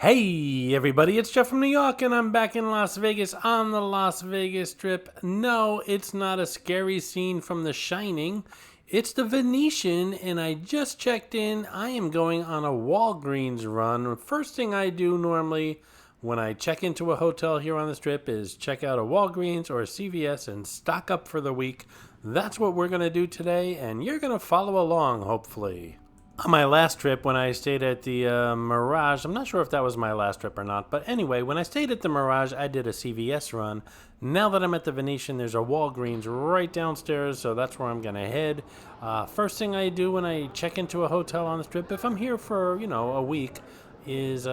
Hey everybody, it's Jeff from New York and I'm back in Las Vegas on the Las Vegas Strip. No, it's not a scary scene from The Shining. It's the Venetian and I just checked in. I am going on a Walgreens run. First thing I do normally when I check into a hotel here on the Strip is check out a Walgreens or a CVS and stock up for the week. That's what we're going to do today and you're going to follow along hopefully. On my last trip, when I stayed at the Mirage, I'm not sure if that was my last trip or not, but anyway, when I stayed at the Mirage, I did a CVS run. Now that I'm at the Venetian, there's a Walgreens right downstairs, so that's where I'm going to head. First thing I do when I check into a hotel on the Strip, if I'm here for, a week, is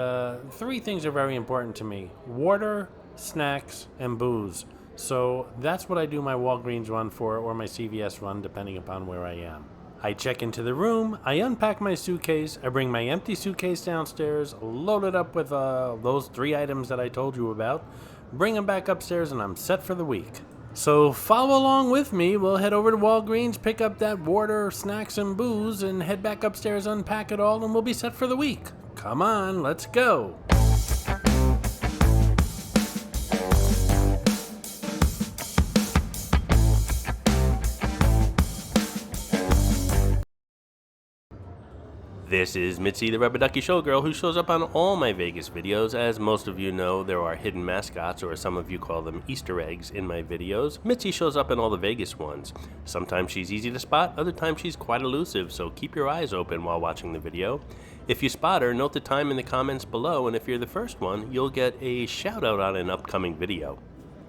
three things are very important to me. Water, snacks, and booze. So that's what I do my Walgreens run for, or my CVS run, depending upon where I am. I check into the room, I unpack my suitcase, I bring my empty suitcase downstairs, load it up with those three items that I told you about, bring them back upstairs, and I'm set for the week. So follow along with me. We'll head over to Walgreens, pick up that water, snacks, and booze, and head back upstairs, unpack it all, and we'll be set for the week. Come on, let's go. This is Mitzi, the Rubber Ducky Showgirl, who shows up on all my Vegas videos. As most of you know, there are hidden mascots, or some of you call them Easter eggs, in my videos. Mitzi shows up in all the Vegas ones. Sometimes she's easy to spot, other times she's quite elusive, so keep your eyes open while watching the video. If you spot her, note the time in the comments below, and if you're the first one, you'll get a shout out on an upcoming video.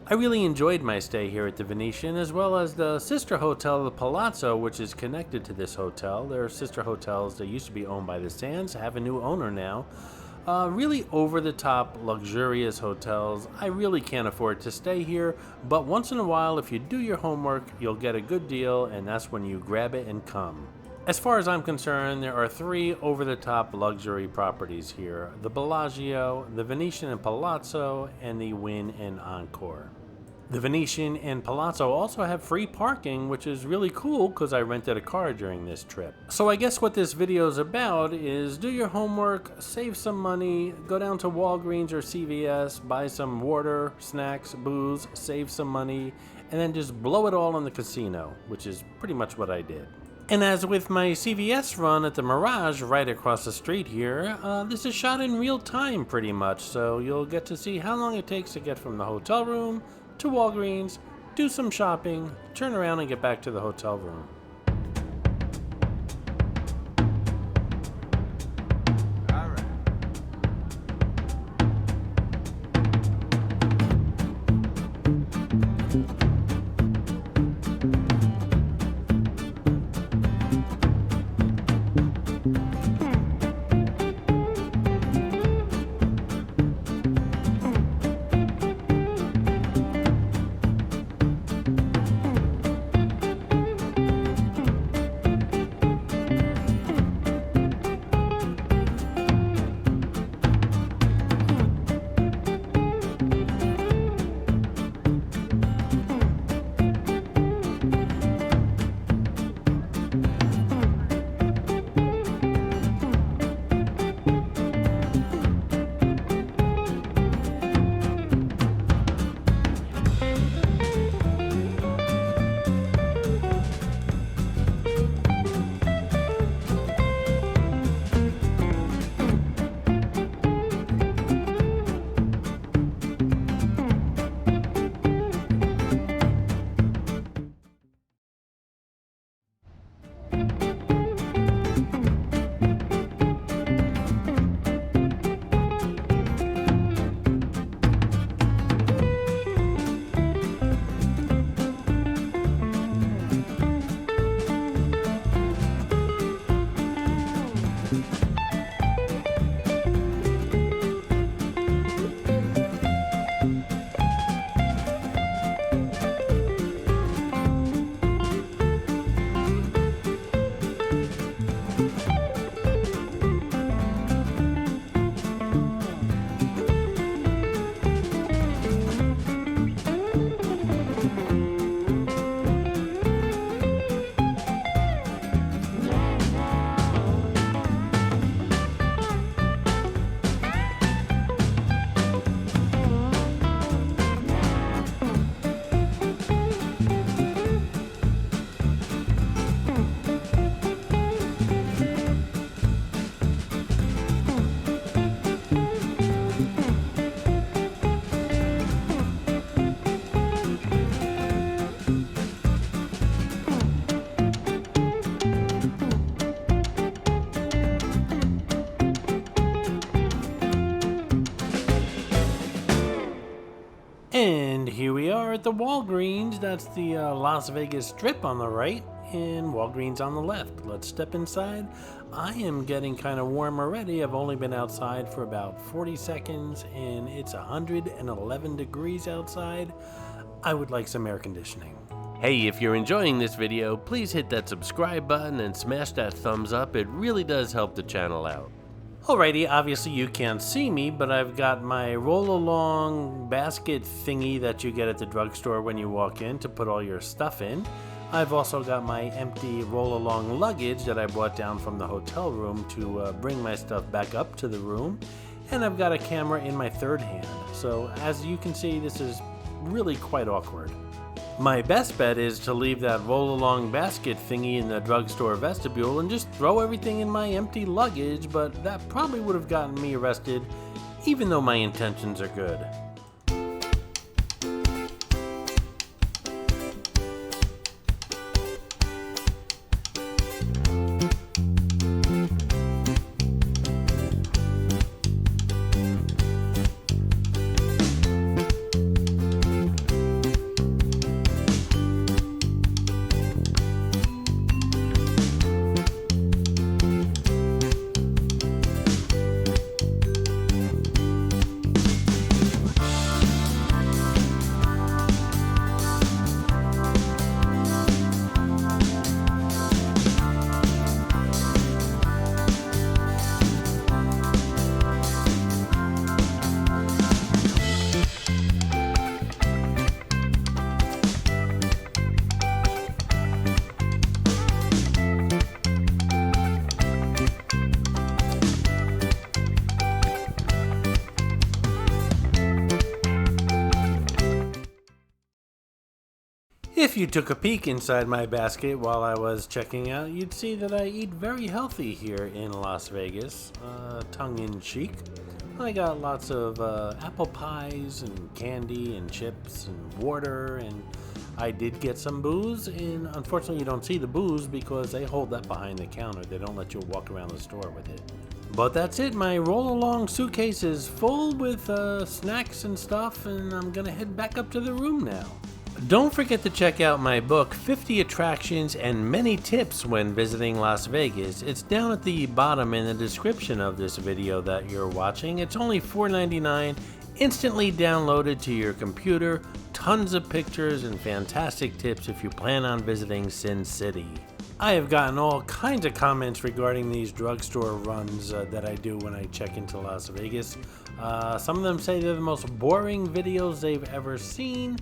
I really enjoyed my stay here at the Venetian, as well as the sister hotel, the Palazzo, which is connected to this hotel. There are sister hotels that used to be owned by the Sands, have a new owner now. Really over-the-top, luxurious hotels. I really can't afford to stay here, but once in a while, if you do your homework, you'll get a good deal, and that's when you grab it and come. As far as I'm concerned, there are three over-the-top luxury properties here. The Bellagio, the Venetian and Palazzo, and the Wynn and Encore. The Venetian and Palazzo also have free parking, which is really cool because I rented a car during this trip. So I guess what this video is about is do your homework, save some money, go down to Walgreens or CVS, buy some water, snacks, booze, save some money, and then just blow it all in the casino, which is pretty much what I did. And as with my CVS run at the Mirage right across the street here, this is shot in real time pretty much, so you'll get to see how long it takes to get from the hotel room to Walgreens, do some shopping, turn around and get back to the hotel room. Here we are at the Walgreens. That's the Las Vegas Strip on the right and Walgreens on the left. Let's step inside. I am getting kind of warm already. I've only been outside for about 40 seconds and it's 111 degrees outside. I would like some air conditioning. Hey, if you're enjoying this video, please hit that subscribe button and smash that thumbs up. It really does help the channel out. Alrighty, obviously you can't see me, but I've got my roll-along basket thingy that you get at the drugstore when you walk in to put all your stuff in. I've also got my empty roll-along luggage that I brought down from the hotel room to bring my stuff back up to the room. And I've got a camera in my third hand. So as you can see, this is really quite awkward. My best bet is to leave that roll-along basket thingy in the drugstore vestibule and just throw everything in my empty luggage, but that probably would have gotten me arrested, even though my intentions are good. If you took a peek inside my basket while I was checking out, you'd see that I eat very healthy here in Las Vegas, tongue-in-cheek. I got lots of apple pies and candy and chips and water, and I did get some booze, and unfortunately you don't see the booze because they hold that behind the counter. They don't let you walk around the store with it. But that's it, my roll-along suitcase is full with snacks and stuff, and I'm gonna head back up to the room now. Don't forget to check out my book, 50 Attractions and Many Tips When Visiting Las Vegas. It's down at the bottom in the description of this video that you're watching. It's only $4.99, instantly downloaded to your computer, tons of pictures and fantastic tips if you plan on visiting Sin City. I have gotten all kinds of comments regarding these drugstore runs that I do when I check into Las Vegas. Some of them say they're the most boring videos they've ever seen.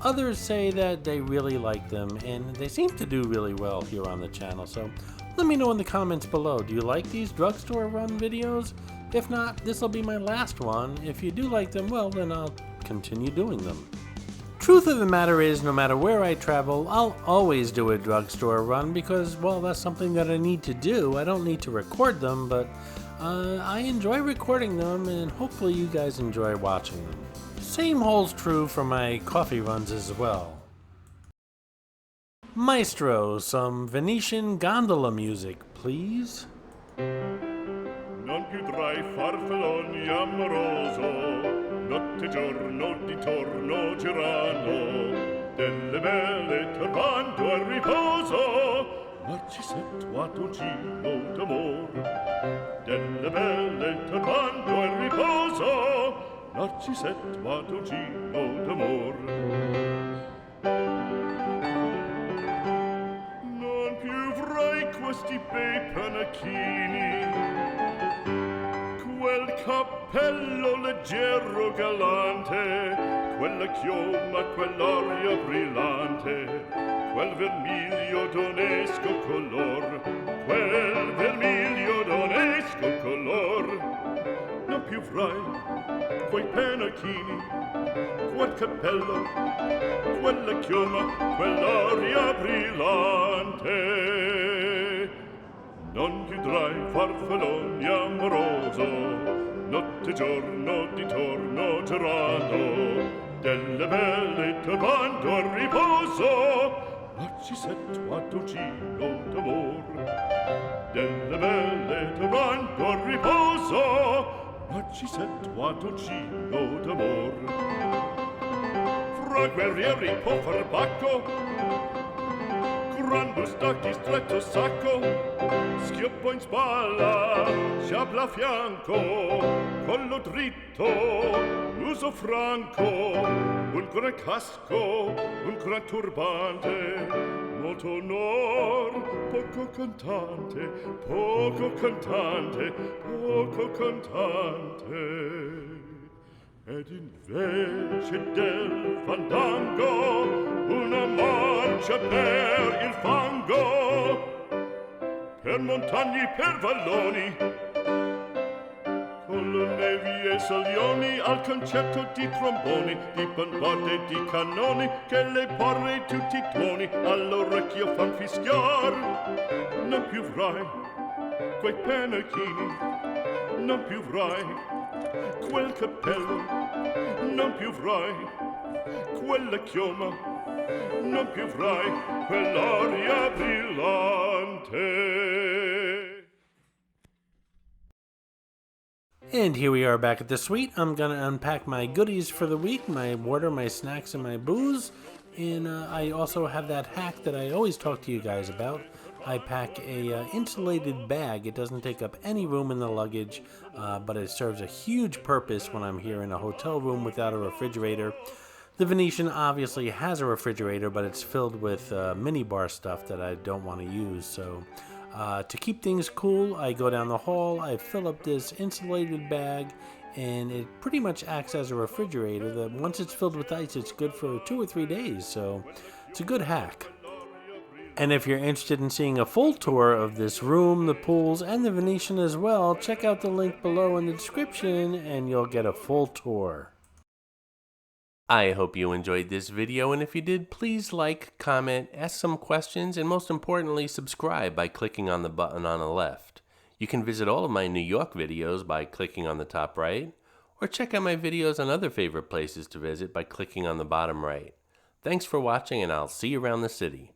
Others say that they really like them, and they seem to do really well here on the channel, so let me know in the comments below. Do you like these drugstore run videos? If not, this will be my last one. If you do like them, well, then I'll continue doing them. Truth of the matter is, no matter where I travel, I'll always do a drugstore run because, well, that's something that I need to do. I don't need to record them, but I enjoy recording them, and hopefully you guys enjoy watching them. Same holds true for my coffee runs as well. Maestro, some Venetian gondola music, please. Non più tra i farfalloni amoroso, notte e giorno di torno girano, delle belle turbando al riposo, Narcisetto a tuo giro d'amor. Delle belle turbando al riposo, Narcisetto a tuo giro d'amor. Non più avrai questi bei panacchini, quel cappello leggero galante, quella chioma, quell'aria brillante, quel vermiglio d'onesco color, quel vermiglio d'onesco color. Non più avrai quei panacchini, quel cappello, quella chioma, quell'aria brillante. Non più tra i farfalloni amoroso, notte e giorno di torno girano, delle belle turbando al riposo, Narcisetto a tuo giro d'amor. Delle belle turbando al riposo, Narcisetto a tuo giro d'amor. tra guerrieri può far bacco, gran bustacchi stretto sacco, schioppo in spalla, sciabla a fianco, collo dritto, muso franco, un gran casco, un gran turbante, molto onor, poco cantante, poco cantante, poco cantante. Ed invece del fandango una marcia per il fango, per montagne, per valloni, con le nevi e salioni, al concerto di tromboni, di bombarde e di cannoni, che le porre tutti i tuoni all'orecchio fan fischiar. Non più avrai quei pennacchini, non più avrai quel cappello, non più avrai quella chioma, non più avrai quell'aria brillante. And here we are back at the suite. I'm going to unpack my goodies for the week, my water, my snacks, and my booze. And I also have that hack that I always talk to you guys about. I pack a insulated bag. It doesn't take up any room in the luggage, but it serves a huge purpose when I'm here in a hotel room without a refrigerator. The Venetian obviously has a refrigerator, but it's filled with minibar stuff that I don't want to use. So to keep things cool, I go down the hall, I fill up this insulated bag, and it pretty much acts as a refrigerator that once it's filled with ice, it's good for 2 or 3 days. So it's a good hack. And if you're interested in seeing a full tour of this room, the pools, and the Venetian as well, check out the link below in the description and you'll get a full tour. I hope you enjoyed this video, and if you did, please like, comment, ask some questions, and most importantly, subscribe by clicking on the button on the left. You can visit all of my New York videos by clicking on the top right, or check out my videos on other favorite places to visit by clicking on the bottom right. Thanks for watching, and I'll see you around the city.